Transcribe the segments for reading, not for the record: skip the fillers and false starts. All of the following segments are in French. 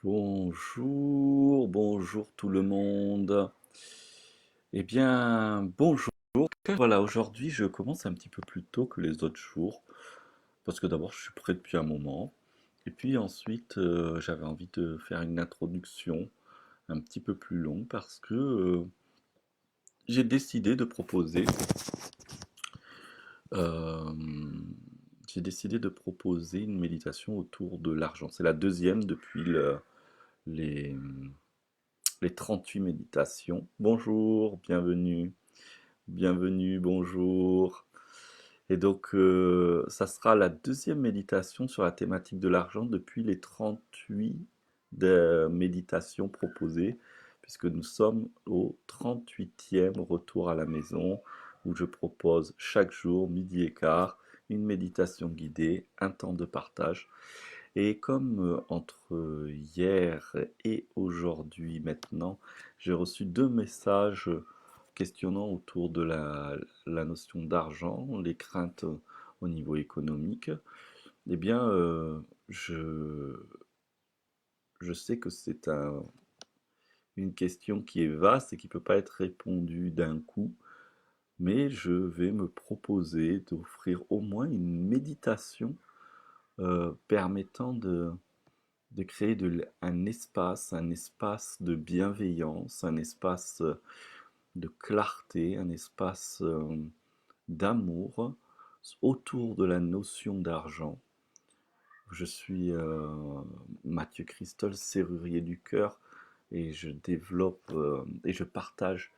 Bonjour, bonjour tout le monde. Eh bien, bonjour. Voilà, aujourd'hui je commence un petit peu plus tôt que les autres jours, parce que d'abord je suis prêt depuis un moment, et puis ensuite j'avais envie de faire une introduction un petit peu plus longue, parce que j'ai décidé de proposer, euh, j'ai décidé de proposer une méditation autour de l'argent. C'est la deuxième depuis les, les 38 méditations. Bonjour, bienvenue, bienvenue, bonjour. Et donc, ça sera la deuxième méditation sur la thématique de l'argent depuis les 38 de méditations proposées, puisque nous sommes au 38e retour à la maison, où je propose chaque jour, midi et quart, une méditation guidée, un temps de partage. Et comme entre hier et aujourd'hui maintenant, j'ai reçu deux messages questionnant autour de la notion d'argent, les craintes au niveau économique, eh bien, je sais que c'est une question qui est vaste et qui ne peut pas être répondue d'un coup, mais je vais me proposer d'offrir au moins une méditation permettant de créer un espace de bienveillance, un espace de clarté, un espace d'amour autour de la notion d'argent. Je suis Mathieu Christol, serrurier du cœur, et je développe et je partage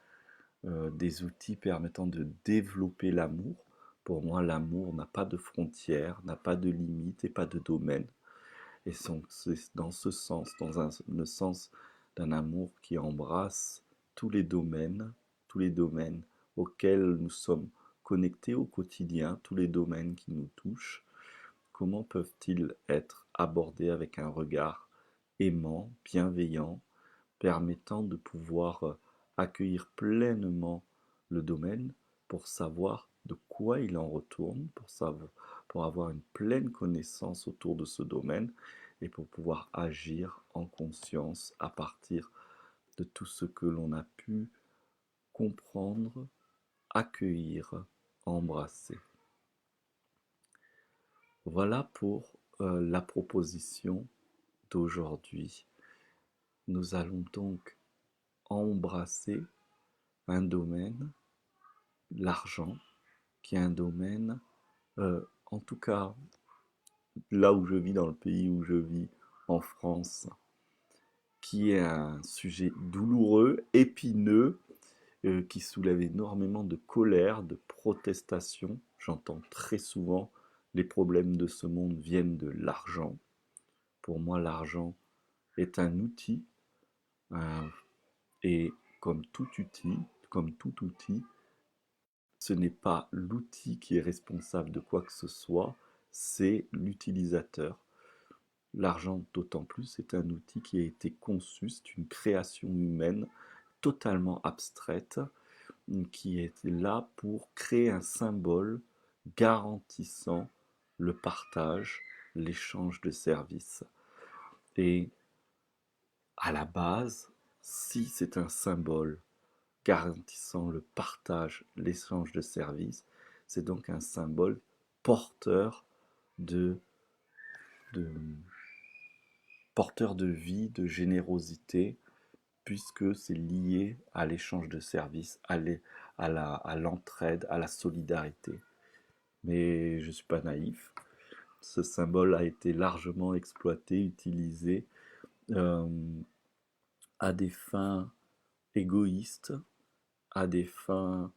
des outils permettant de développer l'amour. Pour moi, l'amour n'a pas de frontières, n'a pas de limites et pas de domaine. Et c'est dans ce sens, le sens d'un amour qui embrasse tous les domaines auxquels nous sommes connectés au quotidien, tous les domaines qui nous touchent. Comment peuvent-ils être abordés avec un regard aimant, bienveillant, permettant de pouvoir accueillir pleinement le domaine pour savoir de quoi il en retourne, pour avoir une pleine connaissance autour de ce domaine et pour pouvoir agir en conscience à partir de tout ce que l'on a pu comprendre, accueillir, embrasser. Voilà pour la proposition d'aujourd'hui. Nous allons donc embrasser un domaine, l'argent, qui est un domaine, en tout cas là où je vis, dans le pays où je vis, en France, qui est un sujet douloureux, épineux, qui soulève énormément de colère, de protestation. J'entends très souvent les problèmes de ce monde viennent de l'argent. Pour moi, l'argent est un outil, euh, et comme tout outil, ce n'est pas l'outil qui est responsable de quoi que ce soit, c'est l'utilisateur. L'argent, d'autant plus, est un outil qui a été conçu, c'est une création humaine totalement abstraite, qui est là pour créer un symbole garantissant le partage, l'échange de services. Et à la base, si c'est un symbole garantissant le partage, l'échange de services, c'est donc un symbole porteur de, de, porteur de vie, de générosité, puisque c'est lié à l'échange de services, à l'entraide, à la solidarité. Mais je ne suis pas naïf. Ce symbole a été largement exploité, utilisé euh, à des fins égoïstes, à des fins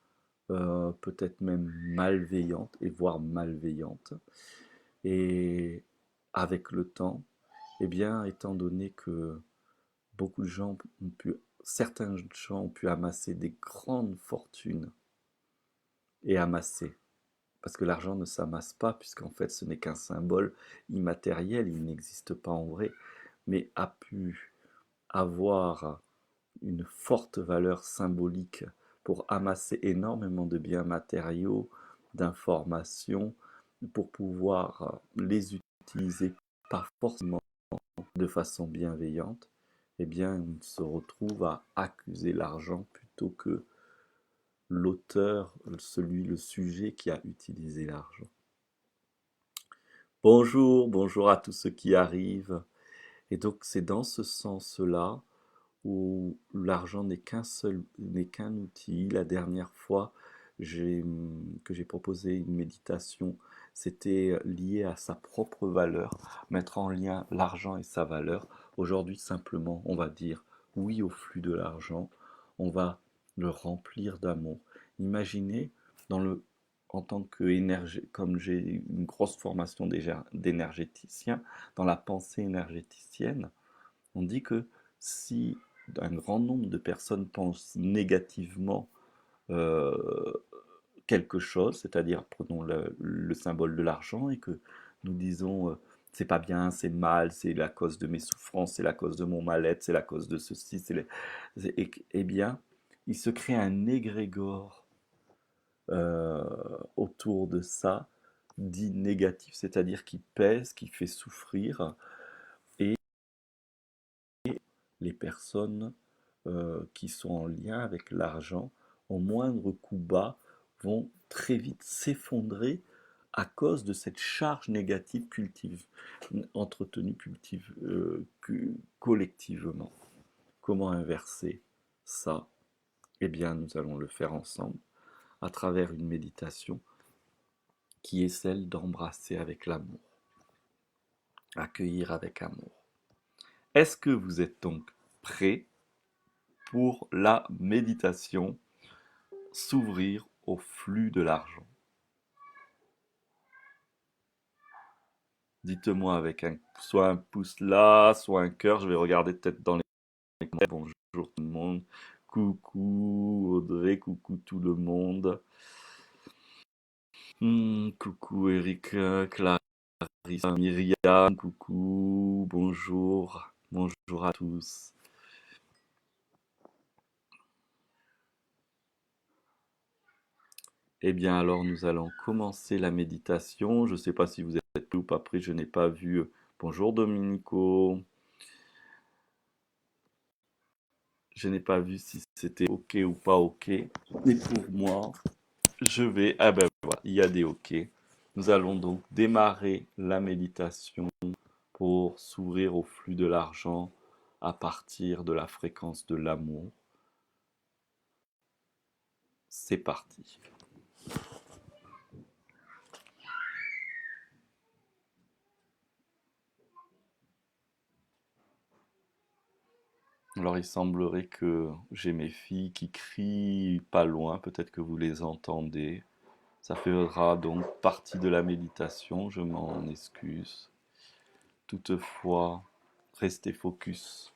peut-être même malveillantes, et voire malveillantes. Et avec le temps, eh bien, étant donné que beaucoup de gens ont pu, certains gens ont pu amasser des grandes fortunes et amasser, parce que l'argent ne s'amasse pas, puisqu'en fait ce n'est qu'un symbole immatériel, il n'existe pas en vrai, mais a pu avoir une forte valeur symbolique pour amasser énormément de biens matériaux, d'informations, pour pouvoir les utiliser pas forcément de façon bienveillante, eh bien, on se retrouve à accuser l'argent plutôt que l'auteur, le sujet qui a utilisé l'argent. Bonjour, bonjour à tous ceux qui arrivent. Et donc, c'est dans ce sens-là où l'argent n'est qu'un outil. La dernière fois que j'ai proposé une méditation, c'était lié à sa propre valeur, mettre en lien l'argent et sa valeur. Aujourd'hui, simplement, on va dire oui au flux de l'argent, on va le remplir d'amour. Imaginez dans le en tant que comme j'ai une grosse formation d'énergéticien, dans la pensée énergéticienne, on dit que si un grand nombre de personnes pensent négativement euh, quelque chose, c'est-à-dire prenons le symbole de l'argent et que nous disons c'est pas bien, c'est mal, c'est la cause de mes souffrances, c'est la cause de mon mal-être, c'est la cause de ceci, eh bien, il se crée un égrégore autour de ça, dit négatif, c'est-à-dire qui pèse, qui fait souffrir, et les personnes qui sont en lien avec l'argent, au moindre coup bas, vont très vite s'effondrer à cause de cette charge négative entretenue collectivement. Comment inverser ça? Eh bien, nous allons le faire ensemble à travers une méditation qui est celle d'embrasser avec l'amour, accueillir avec amour. Est-ce que vous êtes donc prêts pour la méditation, s'ouvrir au flux de l'argent? Dites-moi avec soit un pouce là, soit un cœur. Je vais regarder peut-être dans les commentaires. Bonjour tout le monde. Coucou Audrey, coucou tout le monde. Coucou Eric, Clarissa, Myriam, coucou, bonjour, bonjour à tous. Eh bien alors nous allons commencer la méditation. Je ne sais pas si vous êtes prêts ou pas prêts, je n'ai pas vu. Bonjour Dominico. Je n'ai pas vu si c'était OK ou pas OK. Mais pour moi, je vais... Ah ben voilà, il y a des OK. Nous allons donc démarrer la méditation pour s'ouvrir au flux de l'argent à partir de la fréquence de l'amour. C'est parti. Alors il semblerait que j'ai mes filles qui crient pas loin, peut-être que vous les entendez. Ça fera donc partie de la méditation, je m'en excuse. Toutefois, restez focus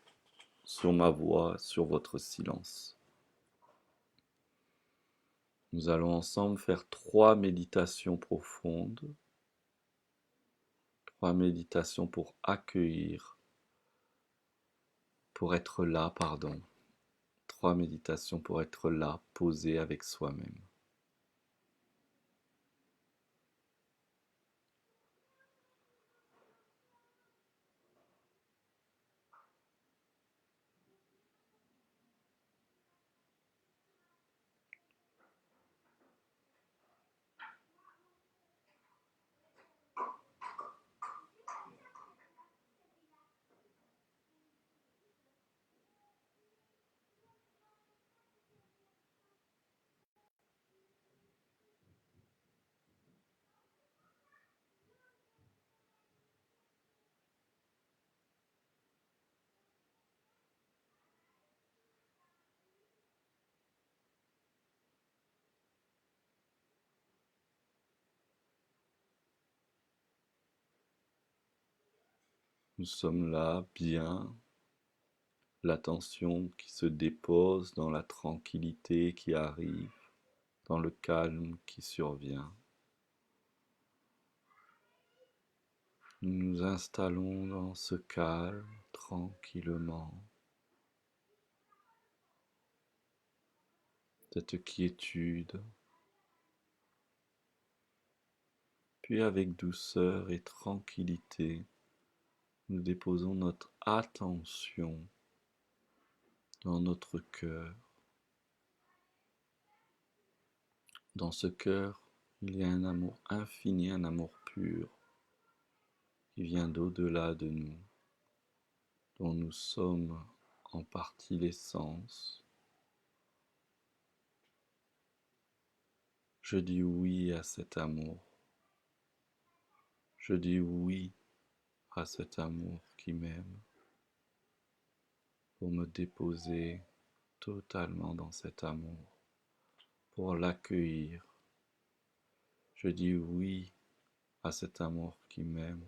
sur ma voix, sur votre silence. Nous allons ensemble faire 3 méditations profondes, 3 méditations pour accueillir, pour être là, pardon. 3 méditations pour être là, posé avec soi-même. Nous sommes là, bien, l'attention qui se dépose dans la tranquillité qui arrive, dans le calme qui survient. Nous nous installons dans ce calme tranquillement, cette quiétude, puis avec douceur et tranquillité, nous déposons notre attention dans notre cœur. Dans ce cœur, il y a un amour infini, un amour pur, qui vient d'au-delà de nous, dont nous sommes en partie l'essence. Je dis oui à cet amour. Je dis oui à cet amour qui m'aime, pour me déposer totalement dans cet amour, pour l'accueillir. Je dis oui à cet amour qui m'aime,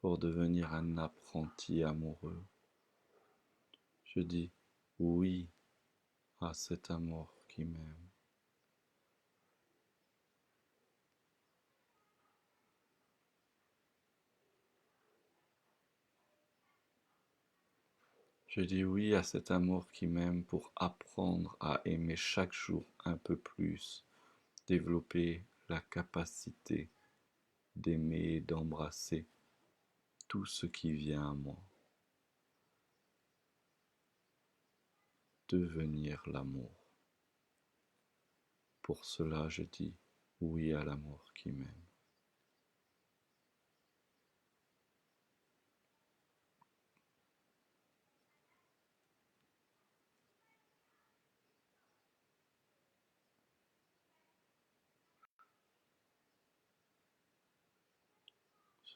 pour devenir un apprenti amoureux. Je dis oui à cet amour qui m'aime. Je dis oui à cet amour qui m'aime pour apprendre à aimer chaque jour un peu plus, développer la capacité d'aimer et d'embrasser tout ce qui vient à moi. Devenir l'amour. Pour cela, je dis oui à l'amour qui m'aime.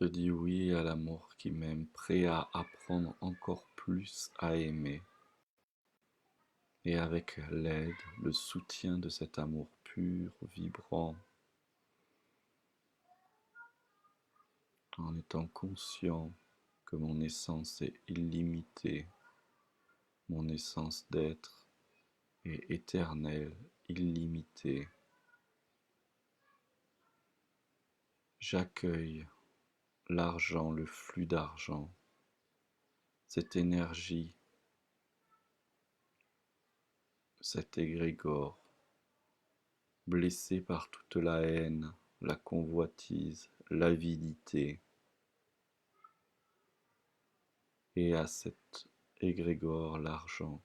Je dis oui à l'amour qui m'aime, prêt à apprendre encore plus à aimer. Et avec l'aide, le soutien de cet amour pur, vibrant, en étant conscient que mon essence est illimitée, mon essence d'être est éternelle, illimitée. J'accueille l'argent, le flux d'argent, cette énergie, cet égrégore, blessé par toute la haine, la convoitise, l'avidité, et à cet égrégore, l'argent,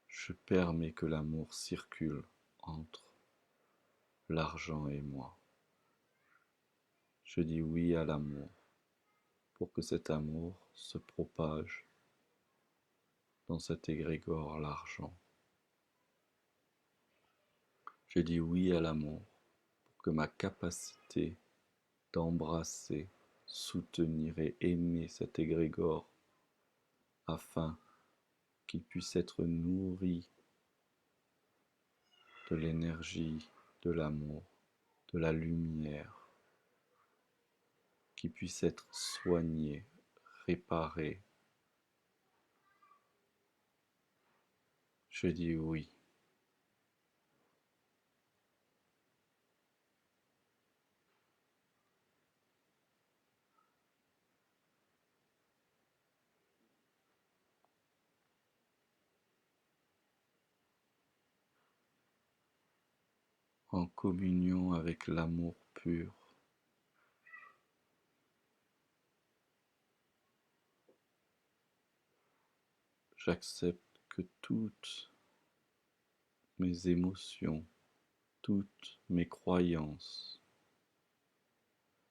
je permets que l'amour circule entre l'argent et moi. Je dis oui à l'amour pour que cet amour se propage dans cet égrégore, l'argent. Je dis oui à l'amour pour que ma capacité d'embrasser, soutenir et aimer cet égrégore afin qu'il puisse être nourri de l'énergie, de l'amour, de la lumière, qui puisse être soigné, réparé. Je dis oui. En communion avec l'amour pur, j'accepte que toutes mes émotions, toutes mes croyances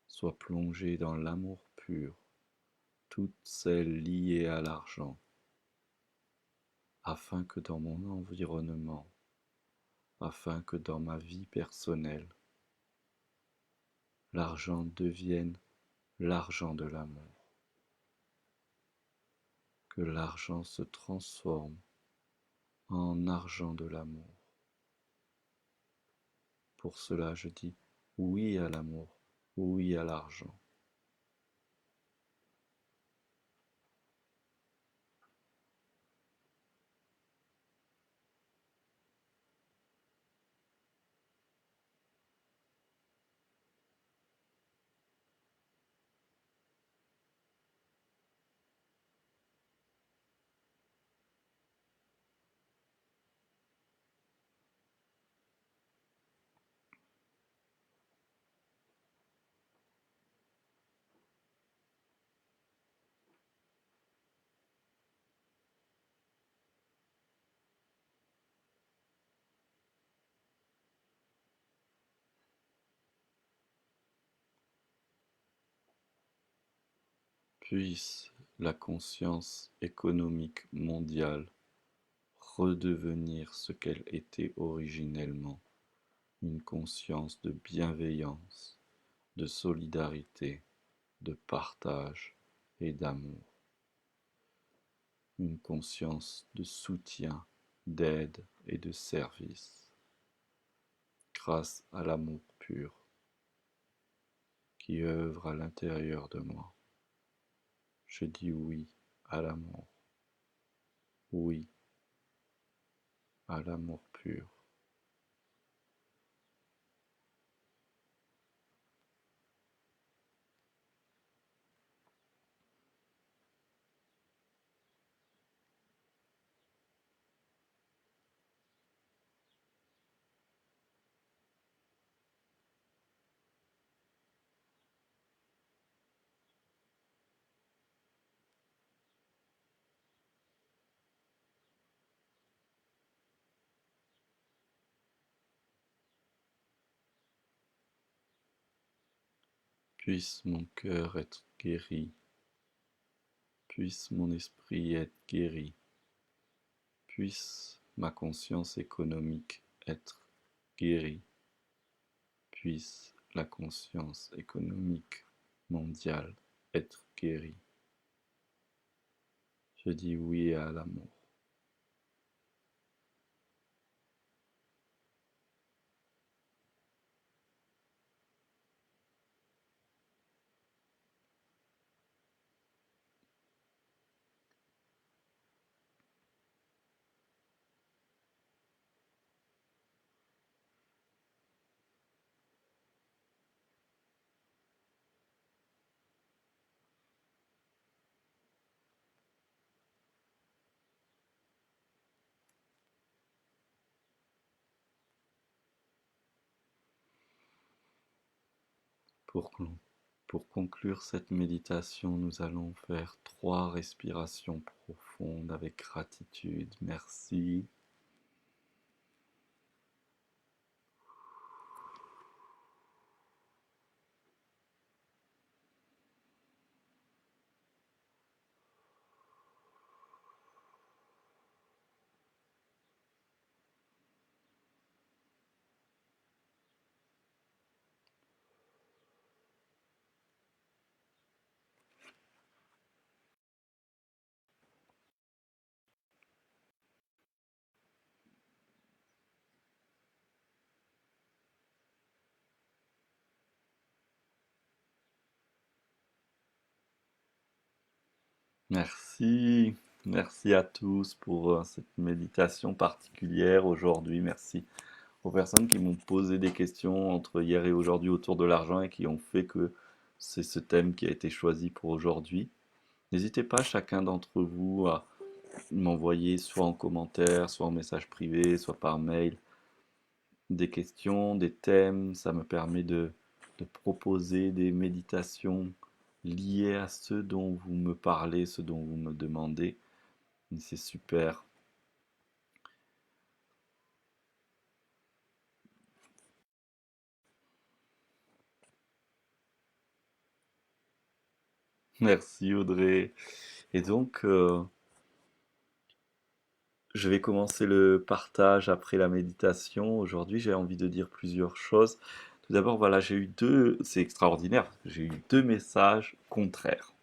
soient plongées dans l'amour pur, toutes celles liées à l'argent, afin que dans mon environnement, afin que dans ma vie personnelle, l'argent devienne l'argent de l'amour, que l'argent se transforme en argent de l'amour. Pour cela, je dis oui à l'amour, oui à l'argent. Puisse la conscience économique mondiale redevenir ce qu'elle était originellement, une conscience de bienveillance, de solidarité, de partage et d'amour, une conscience de soutien, d'aide et de service, grâce à l'amour pur qui œuvre à l'intérieur de moi. Je dis oui à l'amour, oui à l'amour pur. Puisse mon cœur être guéri, puisse mon esprit être guéri, puisse ma conscience économique être guérie, puisse la conscience économique mondiale être guérie. Je dis oui à l'amour. Pour, pour conclure cette méditation, nous allons faire 3 respirations profondes avec gratitude. Merci. Merci. Merci à tous pour cette méditation particulière aujourd'hui. Merci aux personnes qui m'ont posé des questions entre hier et aujourd'hui autour de l'argent et qui ont fait que c'est ce thème qui a été choisi pour aujourd'hui. N'hésitez pas, chacun d'entre vous, à m'envoyer soit en commentaire, soit en message privé, soit par mail, des questions, des thèmes. Ça me permet de proposer des méditations liées à ce dont vous me parlez, ce dont vous me demandez. Et c'est super. Merci Audrey. Et donc, je vais commencer le partage après la méditation. Aujourd'hui, j'ai envie de dire plusieurs choses. Tout d'abord, voilà, j'ai eu deux, c'est extraordinaire, j'ai eu deux messages contraires.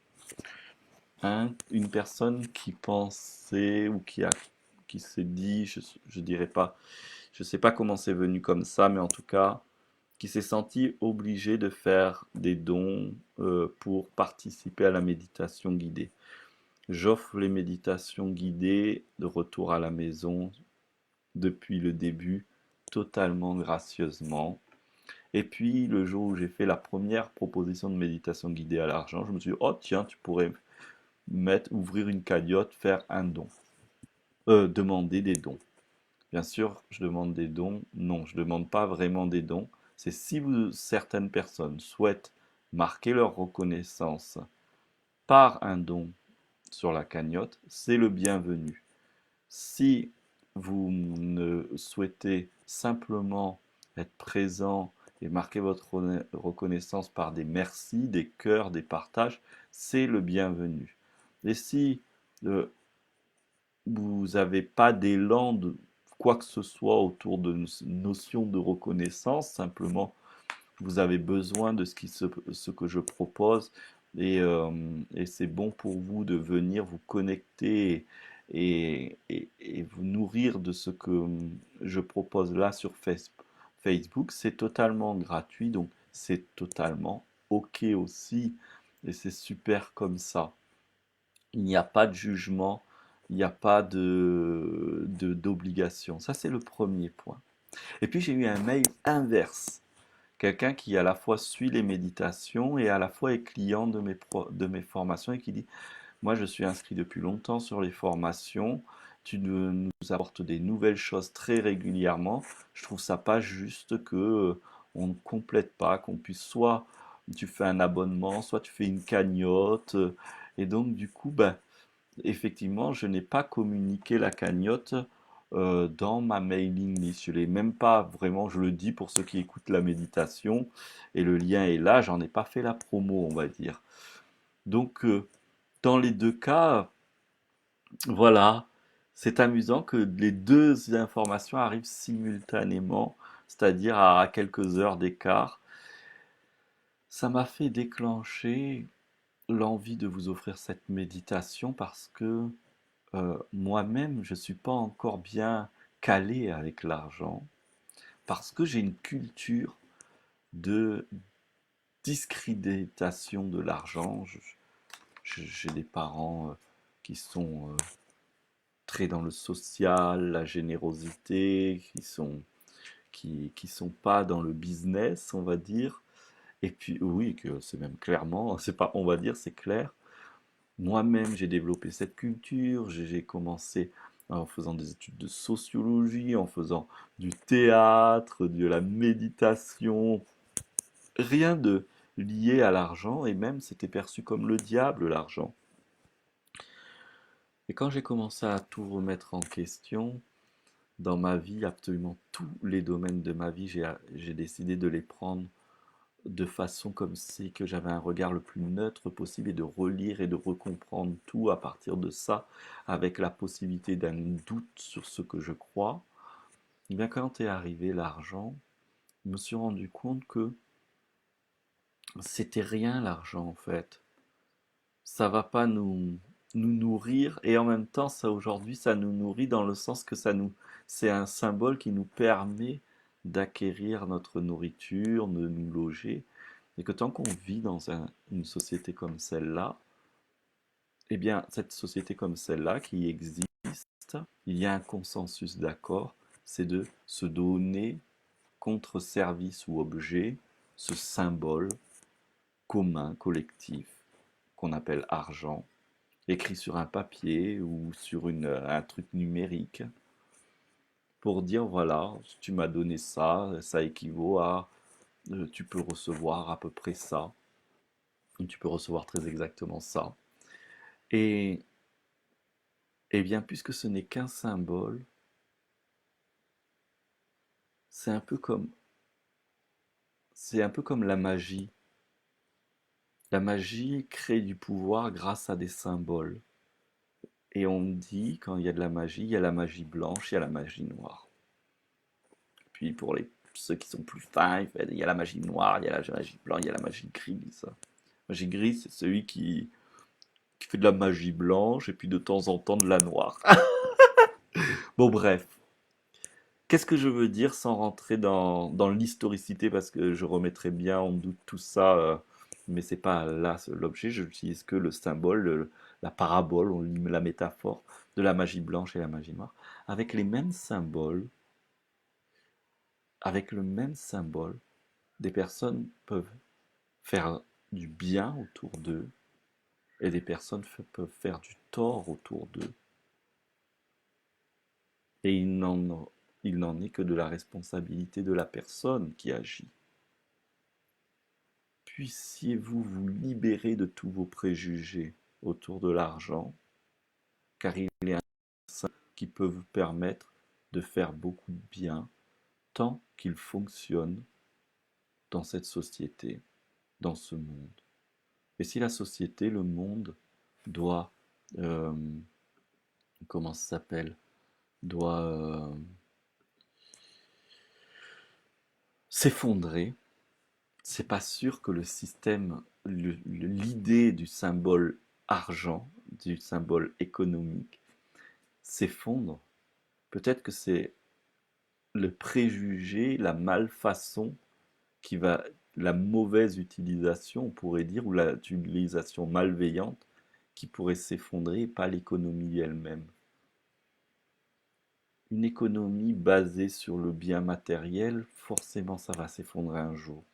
Une personne qui pensait ou qui s'est dit, je dirais pas, je sais pas comment c'est venu comme ça, mais en tout cas, qui s'est senti obligé de faire des dons pour participer à la méditation guidée. J'offre les méditations guidées de retour à la maison depuis le début, totalement gracieusement. Et puis, le jour où j'ai fait la première proposition de méditation guidée à l'argent, je me suis dit, oh tiens, tu pourrais ouvrir une cagnotte, faire un don. Demander des dons. Bien sûr, je demande des dons. Non, je ne demande pas vraiment des dons. C'est si certaines personnes souhaitent marquer leur reconnaissance par un don sur la cagnotte, c'est le bienvenu. Si vous ne souhaitez simplement être présent et marquez votre reconnaissance par des merci, des cœurs, des partages, c'est le bienvenu. Et si euh, vous n'avez pas d'élan de quoi que ce soit autour de notion de reconnaissance, simplement vous avez besoin de ce que je propose et c'est bon pour vous de venir vous connecter et vous nourrir de ce que je propose là sur Facebook. C'est totalement gratuit, donc c'est totalement OK aussi et c'est super comme ça. Il n'y a pas de jugement, il n'y a pas d'obligation. Ça, c'est le premier point. Et puis j'ai eu un mail inverse. Quelqu'un qui à la fois suit les méditations et à la fois est client de mes formations et qui dit, moi je suis inscrit depuis longtemps sur les formations, tu nous apportes des nouvelles choses très régulièrement, je trouve ça pas juste que on ne complète pas, qu'on puisse soit tu fais un abonnement, soit tu fais une cagnotte, et donc du coup, ben, effectivement, je n'ai pas communiqué la cagnotte dans ma mailing list. Je l'ai même pas vraiment, je le dis pour ceux qui écoutent la méditation, et le lien est là, j'en ai pas fait la promo, on va dire. Donc, dans les deux cas, voilà, c'est amusant que les deux informations arrivent simultanément, c'est-à-dire à quelques heures d'écart. Ça m'a fait déclencher l'envie de vous offrir cette méditation parce que moi-même, je ne suis pas encore bien calé avec l'argent parce que j'ai une culture de discréditation de l'argent. J'ai des parents qui sont très dans le social, la générosité, qui sont pas dans le business, on va dire. Et puis oui, que c'est même clairement, c'est pas on va dire, c'est clair. Moi-même, j'ai développé cette culture, j'ai commencé en faisant des études de sociologie, en faisant du théâtre, de la méditation, rien de lié à l'argent, et même c'était perçu comme le diable, l'argent. Et quand j'ai commencé à tout remettre en question, dans ma vie, absolument tous les domaines de ma vie, j'ai décidé de les prendre de façon comme si que j'avais un regard le plus neutre possible et de relire et de recomprendre tout à partir de ça, avec la possibilité d'un doute sur ce que je crois. Et bien quand est arrivé l'argent, je me suis rendu compte que c'était rien l'argent en fait. Ça va pas nous nourrir et en même temps ça aujourd'hui ça nous nourrit dans le sens que c'est un symbole qui nous permet d'acquérir notre nourriture, de nous loger et que tant qu'on vit dans une société comme celle-là, eh bien cette société comme celle-là qui existe, il y a un consensus d'accord, c'est de se donner contre service ou objet ce symbole commun, collectif qu'on appelle argent écrit sur un papier ou sur un truc numérique pour dire voilà, tu m'as donné ça, ça équivaut à tu peux recevoir à peu près ça, ou tu peux recevoir très exactement ça. Et, et bien, puisque ce n'est qu'un symbole, c'est un peu comme c'est un peu comme la magie. La magie crée du pouvoir grâce à des symboles. Et on dit, quand il y a de la magie, il y a la magie blanche, il y a la magie noire. Puis pour ceux qui sont plus fins, il y a la magie noire, il y a la magie blanche, il y a la magie grise. La magie grise, c'est celui qui fait de la magie blanche et puis de temps en temps de la noire. Bon, bref. Qu'est-ce que je veux dire sans rentrer dans l'historicité parce que je remettrai bien en doute tout ça, mais c'est pas là l'objet. Je n'utilise que le symbole, la parabole, la métaphore de la magie blanche et la magie noire. Avec les mêmes symboles, avec le même symbole, des personnes peuvent faire du bien autour d'eux et des personnes peuvent faire du tort autour d'eux. Et il n'en est que de la responsabilité de la personne qui agit. Puissiez-vous vous libérer de tous vos préjugés autour de l'argent, car il est un qui peut vous permettre de faire beaucoup de bien tant qu'il fonctionne dans cette société, dans ce monde. Et si la société, le monde, doit, euh, comment ça s'appelle, doit s'effondrer, c'est pas sûr que le système, l'idée du symbole argent, du symbole économique, s'effondre. Peut-être que c'est le préjugé, la malfaçon qui va, la mauvaise utilisation, on pourrait dire, ou l'utilisation malveillante qui pourrait s'effondrer, et pas l'économie elle-même. Une économie basée sur le bien matériel, forcément ça va s'effondrer un jour.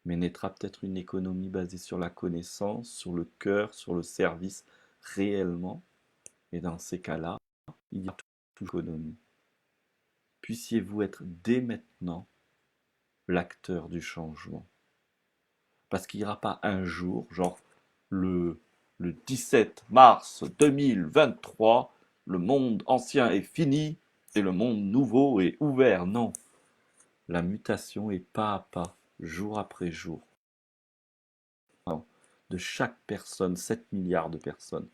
Mais naîtra peut-être une économie basée sur la connaissance, sur le cœur, sur le service réellement. Et dans ces cas-là, il y a toute économie. Puissiez-vous être dès maintenant l'acteur du changement. Parce qu'il n'y aura pas un jour, genre le, le 17 mars 2023, le monde ancien est fini et le monde nouveau est ouvert. Non, la mutation est pas à pas, jour après jour, de chaque personne, 7 milliards de personnes,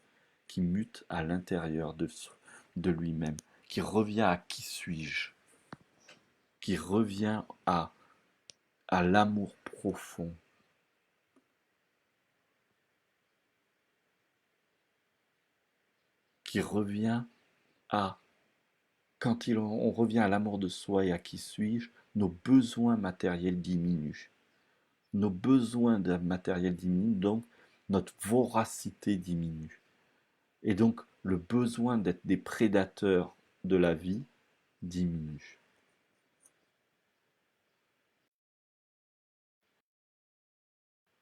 qui mutent à l'intérieur de lui-même, qui revient à qui suis-je, qui revient à l'amour profond, qui revient à, quand on revient à l'amour de soi et à qui suis-je, nos besoins matériels diminuent. Nos besoins de matériel diminuent, donc notre voracité diminue. Et donc le besoin d'être des prédateurs de la vie diminue.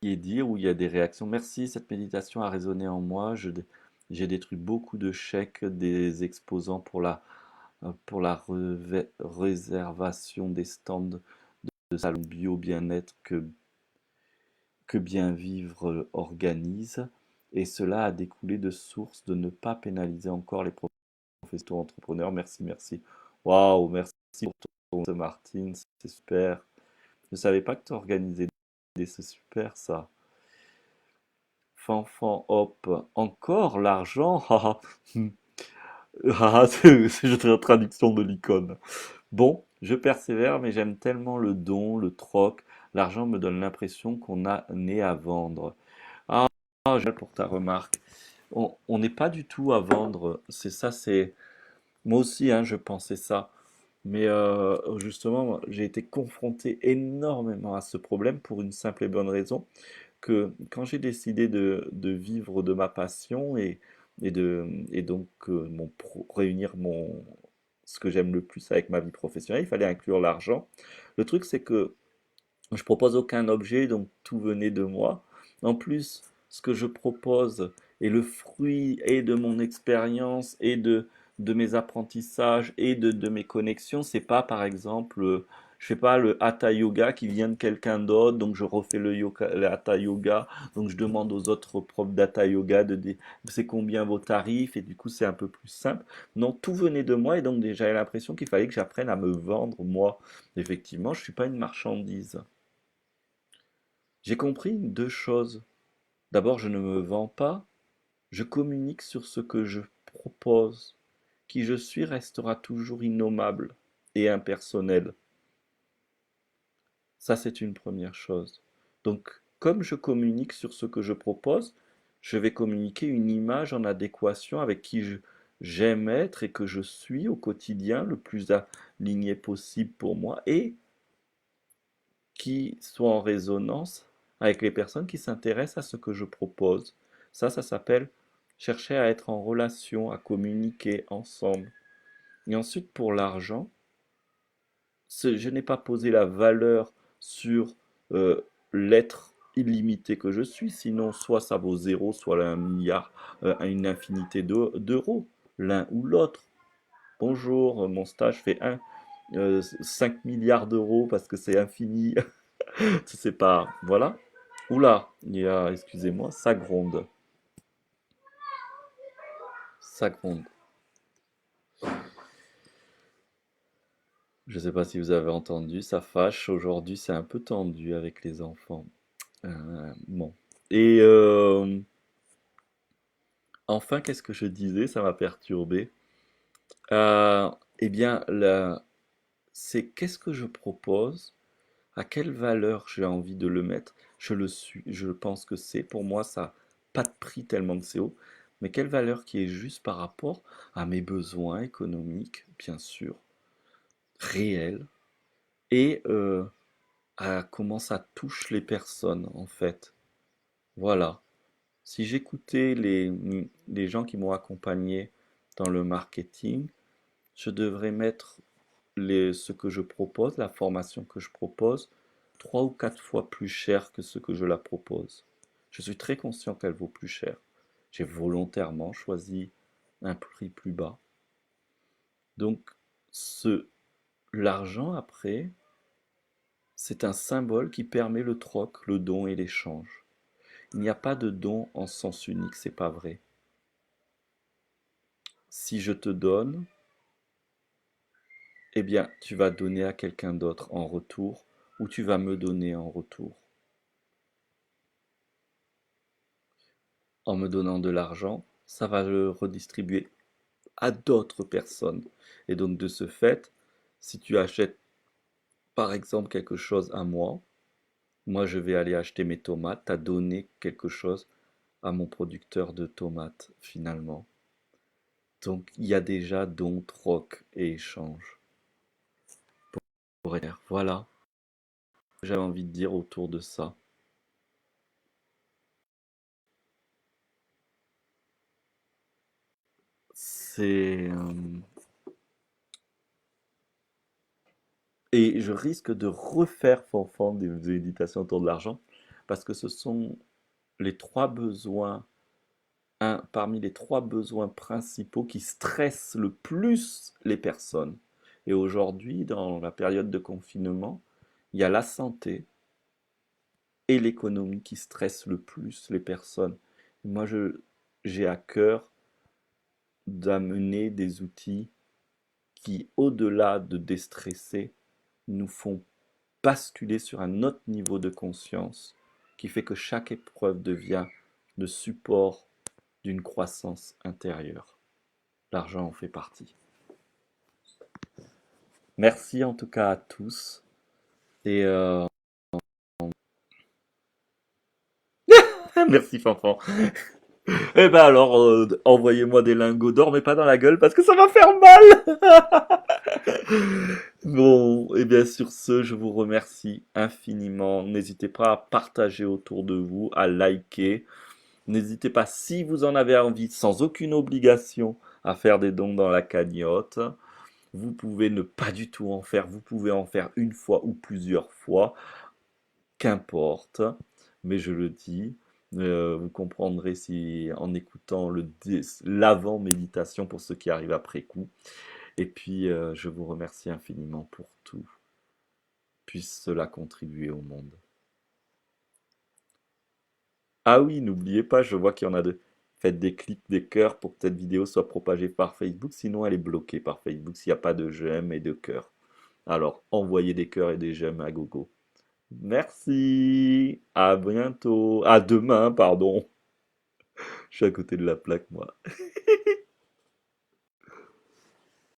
Et dire où il y a des réactions. Merci, cette méditation a résonné en moi. J'ai détruit beaucoup de chèques des exposants pour la réservation des stands de salon bio bien-être que Bien Vivre organise. Et cela a découlé de sources de ne pas pénaliser encore les professeurs entrepreneurs. Merci, merci. Waouh, merci pour ton Martine, c'est super. Je ne savais pas que tu organisais c'est super ça. Fanfan, hop, encore l'argent? C'est la traduction de l'icône. Bon, je persévère, mais j'aime tellement le don, le troc. L'argent me donne l'impression qu'on a né à vendre. Ah, j'ai pour ta remarque. On n'est pas du tout à vendre. C'est ça, c'est. Moi aussi, hein, je pensais ça. Mais justement, j'ai été confronté énormément à ce problème pour une simple et bonne raison que quand j'ai décidé de vivre de ma passion et donc réunir ce que j'aime le plus avec ma vie professionnelle, il fallait inclure l'argent. Le truc, c'est que je propose aucun objet, donc tout venait de moi. En plus, ce que je propose est le fruit et de mon expérience et de mes apprentissages et de mes connexions. C'est pas, par exemple, je fais pas le hatha yoga qui vient de quelqu'un d'autre, donc je refais le hatha yoga, donc je demande aux autres profs d'hatha yoga c'est combien vos tarifs, et du coup c'est un peu plus simple. Non, tout venait de moi, et donc déjà j'avais l'impression qu'il fallait que j'apprenne à me vendre moi. Effectivement, je suis pas une marchandise. J'ai compris deux choses. D'abord, je ne me vends pas, je communique sur ce que je propose. Qui je suis restera toujours innommable et impersonnel. Ça, c'est une première chose. Donc, comme je communique sur ce que je propose, je vais communiquer une image en adéquation avec j'aime être et que je suis au quotidien le plus aligné possible pour moi et qui soit en résonance avec les personnes qui s'intéressent à ce que je propose. Ça s'appelle chercher à être en relation, à communiquer ensemble. Et ensuite, pour l'argent, je n'ai pas posé la valeur sur l'être illimité que je suis, sinon soit ça vaut zéro, soit un milliard, une infinité d'euros, l'un ou l'autre. Bonjour, mon stage fait 5 milliards d'euros parce que c'est infini. C'est pas. Voilà. Oula, il y a, excusez-moi, ça gronde. Ça gronde. Je ne sais pas si vous avez entendu, ça fâche. Aujourd'hui, c'est un peu tendu avec les enfants. Bon. Et enfin, qu'est-ce que je disais? Ça m'a perturbé. Euh, eh bien, c'est qu'est-ce que je propose? À quelle valeur j'ai envie de le mettre? Je le suis, je pense que c'est, pour moi, ça n'a pas de prix tellement que c'est haut, mais quelle valeur qui est juste par rapport à mes besoins économiques, bien sûr, réels, et à comment ça touche les personnes, en fait. Voilà. Si j'écoutais les gens qui m'ont accompagné dans le marketing, je devrais mettre ce que je propose, la formation que je propose, 3 ou 4 fois plus cher que ce que je la propose. Je suis très conscient qu'elle vaut plus cher. J'ai volontairement choisi un prix plus bas. Donc, l'argent, après, c'est un symbole qui permet le troc, le don et l'échange. Il n'y a pas de don en sens unique, c'est pas vrai. Si je te donne, eh bien, tu vas donner à quelqu'un d'autre en retour, ou tu vas me donner en retour. En me donnant de l'argent, ça va le redistribuer à d'autres personnes. Et donc, de ce fait, si tu achètes, par exemple, quelque chose à moi, je vais aller acheter mes tomates, tu as donné quelque chose à mon producteur de tomates, finalement. Donc, il y a déjà don, troc et échange. Voilà, j'avais envie de dire autour de ça. C'est et je risque de refaire Fanfan des méditations autour de l'argent parce que ce sont les 3 besoins, parmi les 3 besoins principaux qui stressent le plus les personnes. Et aujourd'hui, dans la période de confinement, il y a la santé et l'économie qui stressent le plus les personnes. Moi, j'ai à cœur d'amener des outils qui, au-delà de déstresser, nous font basculer sur un autre niveau de conscience qui fait que chaque épreuve devient le support d'une croissance intérieure. L'argent en fait partie. Merci en tout cas à tous. Et merci Fanfan. Eh ben alors, envoyez-moi des lingots d'or, mais pas dans la gueule parce que ça va faire mal. Bon, et bien sur ce, je vous remercie infiniment. N'hésitez pas à partager autour de vous, à liker. N'hésitez pas, si vous en avez envie, sans aucune obligation, à faire des dons dans la cagnotte. Vous pouvez ne pas du tout en faire. Vous pouvez en faire une fois ou plusieurs fois. Qu'importe. Mais je le dis. Vous comprendrez si en écoutant l'avant-méditation pour ceux qui arrivent après coup. Et puis, je vous remercie infiniment pour tout. Puisse cela contribuer au monde. Ah oui, n'oubliez pas, je vois qu'il y en a de. Faites des clics, des cœurs pour que cette vidéo soit propagée par Facebook, sinon elle est bloquée par Facebook s'il n'y a pas de j'aime et de cœurs. Alors, envoyez des cœurs et des j'aime à gogo. Merci, à bientôt, à demain, pardon. Je suis à côté de la plaque, moi.